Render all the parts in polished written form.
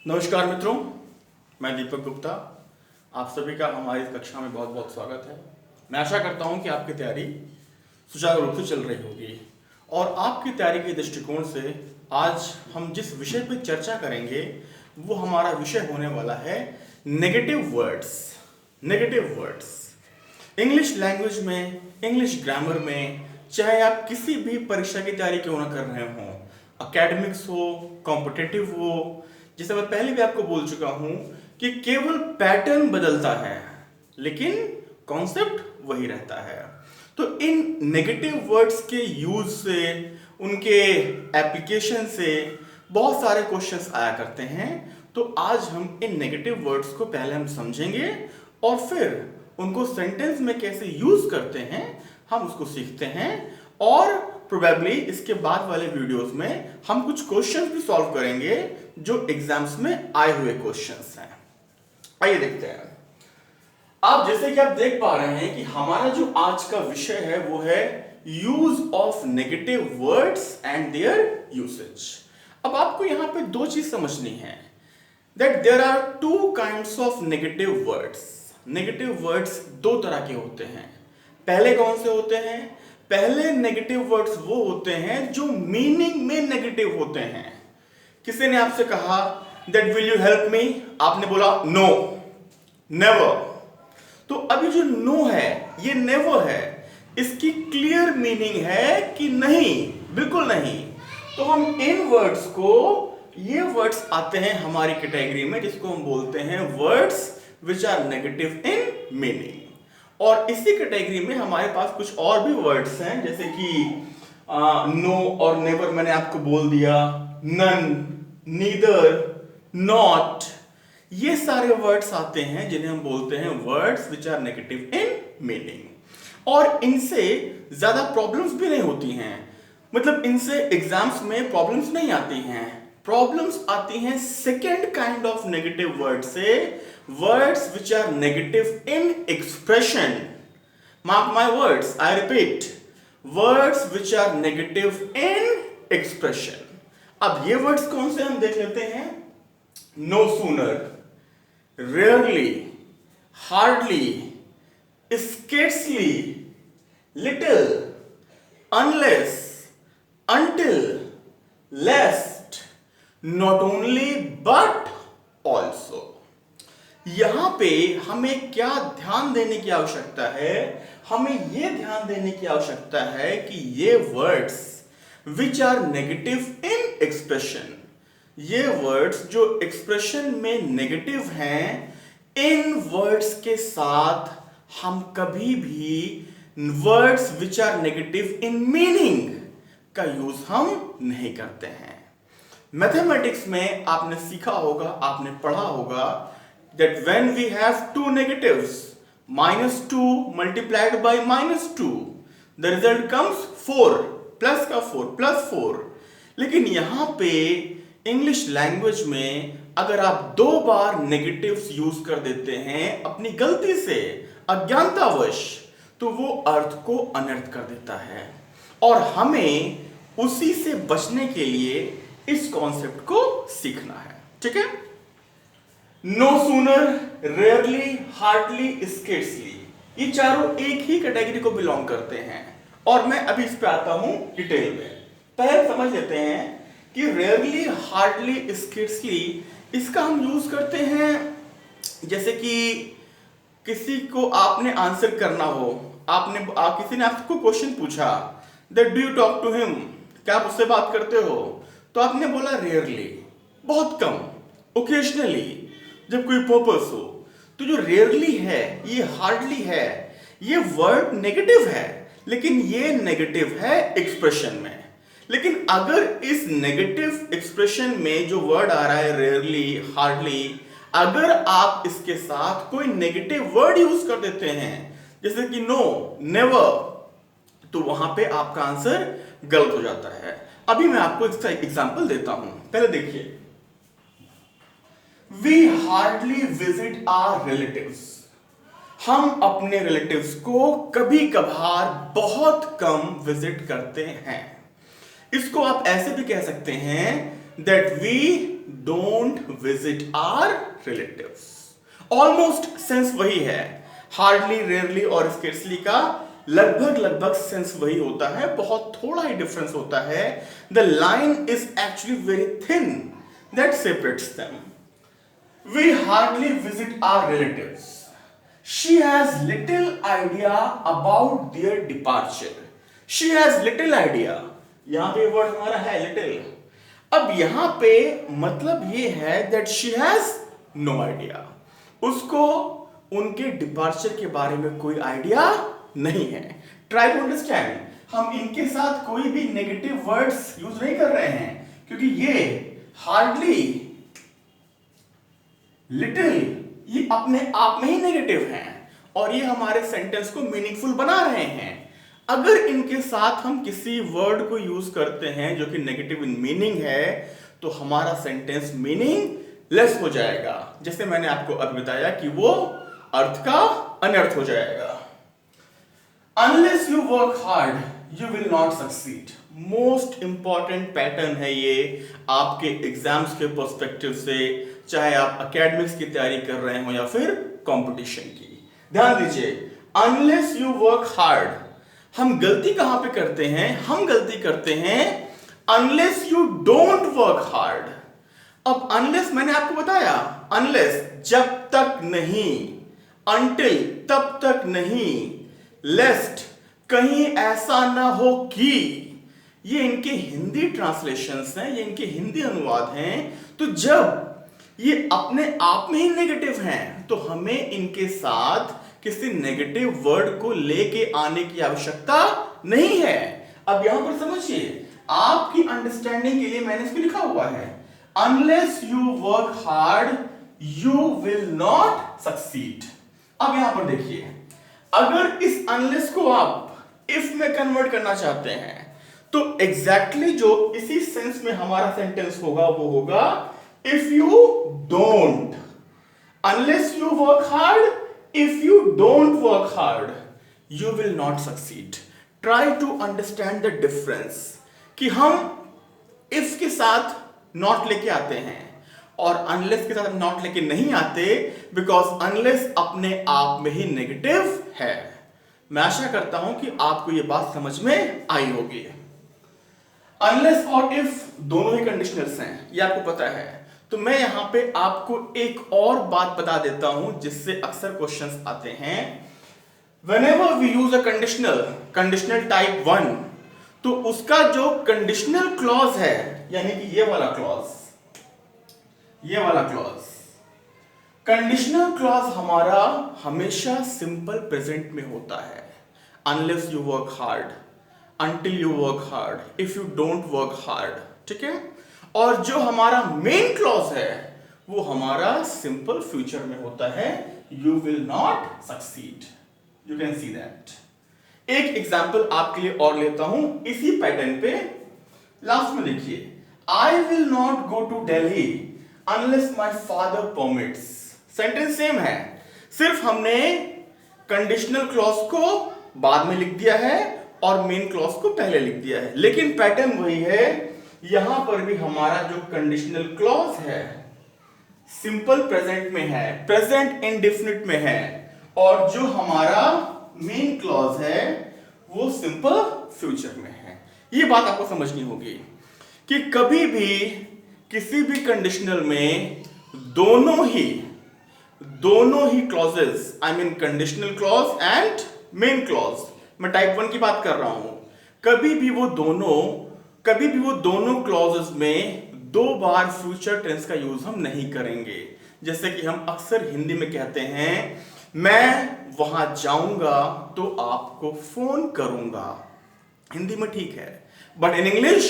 नमस्कार मित्रों, मैं दीपक गुप्ता। आप सभी का हमारी इस कक्षा में बहुत बहुत स्वागत है। मैं आशा करता हूं कि आपकी तैयारी सुचारू रूप से चल रही होगी और आपकी तैयारी के दृष्टिकोण से आज हम जिस विषय पर चर्चा करेंगे वो हमारा विषय होने वाला है negative words. Negative words English language में, इंग्लिश ग्रामर में, चाहे आप किसी भी परीक्षा की तैयारी क्यों ना कर रहे हो, एकेडमिक्स हो, कॉम्पिटिटिव हो, जैसे मैं पहले भी आपको बोल चुका हूं कि केवल पैटर्न बदलता है लेकिन कॉन्सेप्ट वही रहता है। तो इन नेगेटिव वर्ड्स के यूज से, उनके एप्लीकेशन से बहुत सारे क्वेश्चंस आया करते हैं। तो आज हम इन नेगेटिव वर्ड्स को पहले हम समझेंगे और फिर उनको सेंटेंस में कैसे यूज करते हैं हम उसको सीखते हैं और प्रोबेबली इसके बाद वाले वीडियोस में हम कुछ क्वेश्चंस भी सॉल्व करेंगे जो एग्जाम्स में आए हुए क्वेश्चंस हैं। आइए देखते हैं। आप जैसे कि आप देख पा रहे हैं कि हमारा जो आज का विषय है वो है use of negative words and their usage. अब आपको यहां पे दो चीज समझनी है, that there are two kinds of negative words. Negative words दो तरह के होते हैं। पहले कौन से होते हैं? पहले नेगेटिव वर्ड्स वो होते हैं जो मीनिंग में नेगेटिव होते हैं। किसी ने आपसे कहा that will you help me, आपने बोला नो, नेवर। तो अभी जो नो है ये नेवर है, इसकी क्लियर मीनिंग है कि नहीं, बिल्कुल नहीं। तो हम इन वर्ड्स को, ये वर्ड्स आते हैं हमारी कैटेगरी में जिसको हम बोलते हैं words which are negative in meaning. और इसी कैटेगरी में हमारे पास कुछ और भी वर्ड्स हैं, जैसे कि नो और नेवर मैंने आपको बोल दिया, नन, नीदर, नॉट, ये सारे वर्ड्स आते हैं जिन्हें हम बोलते हैं words which are negative in meaning. और इनसे ज्यादा प्रॉब्लम्स भी नहीं होती हैं, मतलब इनसे एग्जाम्स में प्रॉब्लम्स नहीं आती हैं। प्रॉब्लम्स आती हैं second kind of negative word से, words which are negative in expression. Mark my words, I repeat, words which are negative in expression. अब ये words कौन से हम देख लेते हैं? No sooner, rarely, hardly, scarcely, little, unless, until, lest, not only but also. यहां पे हमें क्या ध्यान देने की आवश्यकता है? हमें यह ध्यान देने की आवश्यकता है कि ये words which are negative in expression, ये वर्ड्स जो एक्सप्रेशन में नेगेटिव हैं, इन वर्ड्स के साथ हम कभी भी words which are negative in meaning का यूज हम नहीं करते हैं। मैथमेटिक्स में आपने सीखा होगा, आपने पढ़ा होगा that when we have two negatives, -2 multiplied by -2, the result comes 4, plus का 4, +4। लेकिन यहां पे इंग्लिश लैंग्वेज में अगर आप दो बार नेगेटिव्स यूज कर देते हैं अपनी गलती से, अज्ञानतावश, तो वो अर्थ को अनर्थ कर देता है और हमें उसी से बचने के लिए इस कॉन्सेप्ट को सीखना है। ठीक है? No sooner, rarely, hardly, scarcely, ये चारों एक ही कैटेगरी को बिलोंग करते हैं और मैं अभी इस पे आता हूं डिटेल में। पहले समझ लेते हैं कि रेयरली, हार्डली, स्केर्सली इसका हम यूज करते हैं जैसे कि किसी को आपने आंसर करना हो, किसी ने आपको क्वेश्चन पूछा that do you talk to him, क्या आप उससे बात करते हो? तो आपने बोला रेयरली, बहुत कम, ओकेजनली, जब कोई पर्पस हो। तो जो रेयरली है, ये हार्डली है, ये वर्ड नेगेटिव है, लेकिन ये नेगेटिव है एक्सप्रेशन में। लेकिन अगर इस नेगेटिव एक्सप्रेशन में जो वर्ड आ रहा है रेयरली, हार्डली, अगर आप इसके साथ कोई नेगेटिव वर्ड यूज कर देते हैं जैसे कि नो, नेवर, तो वहां पे आपका आंसर गलत हो जाता है। अभी मैं आपको इसका एग्जांपल देता हूं, पहले देखिए। We hardly visit our relatives. हम अपने रिलेटिव्स को कभी कभार बहुत कम विजिट करते हैं। इसको आप ऐसे भी कह सकते हैं that we don't visit our relatives. Almost sense वही है, हार्डली, रेयरली और स्केर्सली का लगभग सेंस वही होता है, बहुत थोड़ा ही डिफरेंस होता है. The line is actually very thin that separates them. We hardly visit our relatives. She has little idea about their departure. She has little idea. यहां पे वर्ड हमारा है little. अब यहां पे मतलब ये है that she has no idea. उसको उनके डिपार्चर के बारे में कोई आइडिया नहीं है. Try to understand. हम इनके साथ कोई भी नेगेटिव वर्ड्स यूज नहीं कर रहे हैं क्योंकि ये हार्डली, लिटिल ये अपने आप में ही नेगेटिव हैं और ये हमारे सेंटेंस को मीनिंगफुल बना रहे हैं. अगर इनके साथ हम किसी वर्ड को यूज करते हैं जो कि नेगेटिव इन मीनिंग है तो हमारा सेंटेंस मीनिंग लेस हो जाएगा. जैसे मैंने आपको अभी बताया कि वो अर्थ का अनर्थ हो जाएगा. Unless you work hard you will not succeed. Most important pattern है ये आपके एग्जाम्स के पर्सपेक्टिव से, चाहे आप एकेडमिक्स की तैयारी कर रहे हो या फिर कंपटीशन की. ध्यान दीजिए, अनलेस यू वर्क हार्ड. हम गलती कहां पे करते हैं? हम गलती करते हैं unless you don't work hard. अब अनलेस मैंने आपको बताया, अनलेस जब तक नहीं, अनटिल तब तक नहीं, लेस्ट कहीं ऐसा ना हो कि. ये इनके हिंदी ट्रांसलेशंस हैं, ये इनके हिंदी अनुवाद हैं. तो जब ये अपने आप में ही नेगेटिव हैं तो हमें इनके साथ किसी नेगेटिव वर्ड को लेके आने की आवश्यकता नहीं है. अब यहां पर समझिए, आपकी अंडरस्टैंडिंग के लिए मैंने इसको लिखा हुआ है, unless you work hard you will not succeed. अब यहां पर देखिए, अगर इस अनलेस को आप इफ में कन्वर्ट करना चाहते हैं तो एग्जैक्टली जो इसी सेंस में हमारा सेंटेंस होगा वो होगा if you don't. Unless you work hard, if you don't work hard you will not succeed. Try to understand the difference कि हम if के साथ not लेके आते हैं और unless के साथ not लेके नहीं आते because unless अपने आप में ही नेगेटिव है. मैं आशा करता हूं कि आपको यह बात समझ में आई होगी. unless और if दोनों ही कंडीशनल्स हैं, ये आपको पता है. तो मैं यहां पे आपको एक और बात बता देता हूं जिससे अक्सर क्वेश्चंस आते हैं. Whenever we use a conditional type 1, तो उसका जो कंडीशनल क्लॉज है, यानी कि ये वाला क्लॉज, कंडीशनल क्लॉज हमारा हमेशा सिंपल प्रेजेंट में होता है. Unless you work hard, until you work hard, if you don't work hard. ठीक है. और जो हमारा मेन क्लॉज है वो हमारा सिंपल फ्यूचर में होता है, you will not succeed. You can see that. एक एग्जांपल आपके लिए और लेता हूं इसी पैटर्न पे. लास्ट में देखिए, I will not go to Delhi unless my father permits. Sentence same है, सिर्फ हमने कंडीशनल क्लॉज को बाद में लिख दिया है और मेन क्लॉज को पहले लिख दिया है, लेकिन पैटर्न वही है. यहां पर भी हमारा जो कंडीशनल क्लॉज है सिंपल प्रेजेंट में है, प्रेजेंट इंडेफिनिट में है, और जो हमारा मेन क्लॉज है वो सिंपल फ्यूचर में है. ये बात आपको समझनी होगी कि कभी भी किसी भी कंडीशनल में दोनों ही clauses, I mean conditional clause and main clause, मैं टाइप 1 की बात कर रहा हूं, कभी भी वो दोनों क्लॉजेस में दो बार फ्यूचर टेंस का यूज हम नहीं करेंगे. जैसे कि हम अक्सर हिंदी में कहते हैं, मैं वहां जाऊंगा तो आपको फोन करूंगा. हिंदी में ठीक है, but in English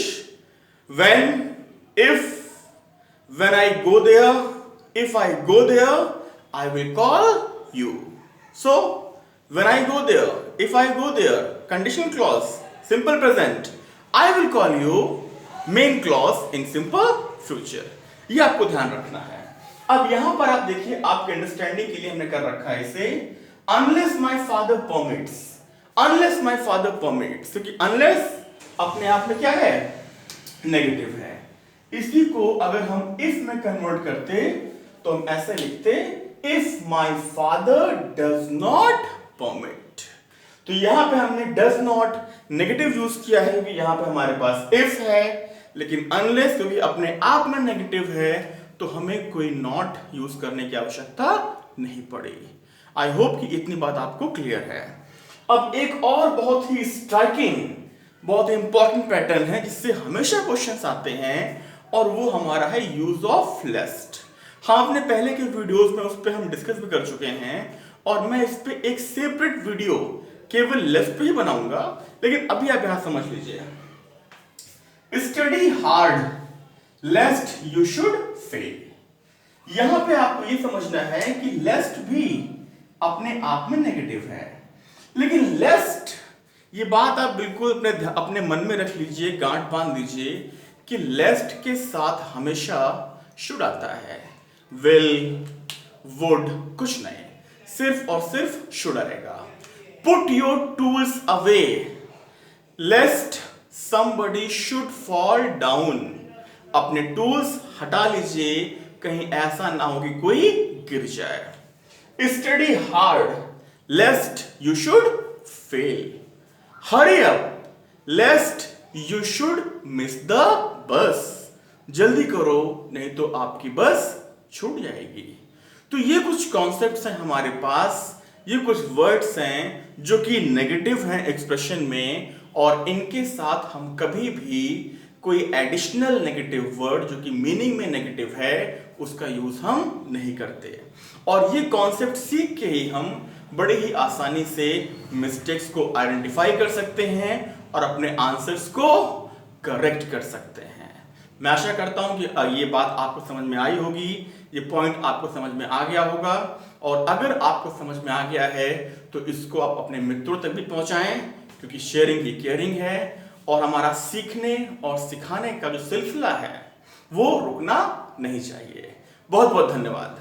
when I go there, if I go there I will call you. So when I go there, if I go there, conditional clause, simple present, I will call you, main clause in simple future. ये आपको ध्यान रखना है. अब यहां पर आप देखिए, आपके अंडरस्टैंडिंग के लिए हमने कर रखा है इसे unless my father permits. unless my father permits, क्योंकि unless अपने आप में क्या है? नेगेटिव है. इसी को अगर हम इफ में कन्वर्ट करते तो हम ऐसे लिखते, if my father does not permit. तो यहां पे हमने डज नॉट नेगेटिव यूज किया है क्योंकि यहां पे हमारे पास इफ है, लेकिन अनलेस क्योंकि अपने आप में नेगेटिव है तो हमें कोई नॉट यूज करने की आवश्यकता नहीं पड़ेगी। आई होप कि इतनी बात आपको क्लियर है। अब एक और बहुत ही स्ट्राइकिंग, बहुत ही इंपॉर्टेंट पैटर्न है जिससे हमेशा क्वेश्चंस आते हैं और वो हमारा है यूज ऑफ लेस्ट। हाँ, अपने पहले के वीडियोस में उस पर हम डिस्कस भी कर चुके हैं और मैं इस पे एक सेपरेट वीडियो केवल लेस्ट पे ही बनाऊंगा, लेकिन अभी आप यहां समझ लीजिए, study hard लेस्ट you should fail. यहां पे आपको ये समझना है कि लेस्ट भी अपने आप में नेगेटिव है, लेकिन लेस्ट, ये बात आप बिल्कुल अपने मन में रख लीजिए, गांठ बांध लीजिए कि लेस्ट के साथ हमेशा शुड आता है। विल, वुड कुछ नहीं, सिर्फ और सिर्फ शुड आएगा। Put your tools away lest somebody should fall down। अपने टूल्स हटा लीजिए, कहीं ऐसा ना हो कि कोई गिर जाए। Study hard लेस्ट you should fail. Hurry up लेस्ट you should miss the bus. जल्दी करो नहीं तो आपकी बस छूट जाएगी। तो ये कुछ कॉन्सेप्ट्स हैं हमारे पास, ये कुछ वर्ड्स हैं जो कि नेगेटिव हैं एक्सप्रेशन में, और इनके साथ हम कभी भी कोई एडिशनल नेगेटिव वर्ड जो कि मीनिंग में नेगेटिव है उसका यूज हम नहीं करते। और ये कॉन्सेप्ट सीख के ही हम बड़े ही आसानी से मिस्टेक्स को आइडेंटिफाई कर सकते हैं और अपने आंसर्स को करेक्ट कर सकते हैं। मैं आशा करता हूं कि ये बात आपको समझ में आई होगी, ये पॉइंट आपको समझ में आ गया होगा, और अगर आपको समझ में आ गया है तो इसको आप अपने मित्रों तक भी पहुंचाएं, क्योंकि शेयरिंग ही केयरिंग है और हमारा सीखने और सिखाने का जो सिलसिला है वो रुकना नहीं चाहिए। बहुत बहुत धन्यवाद।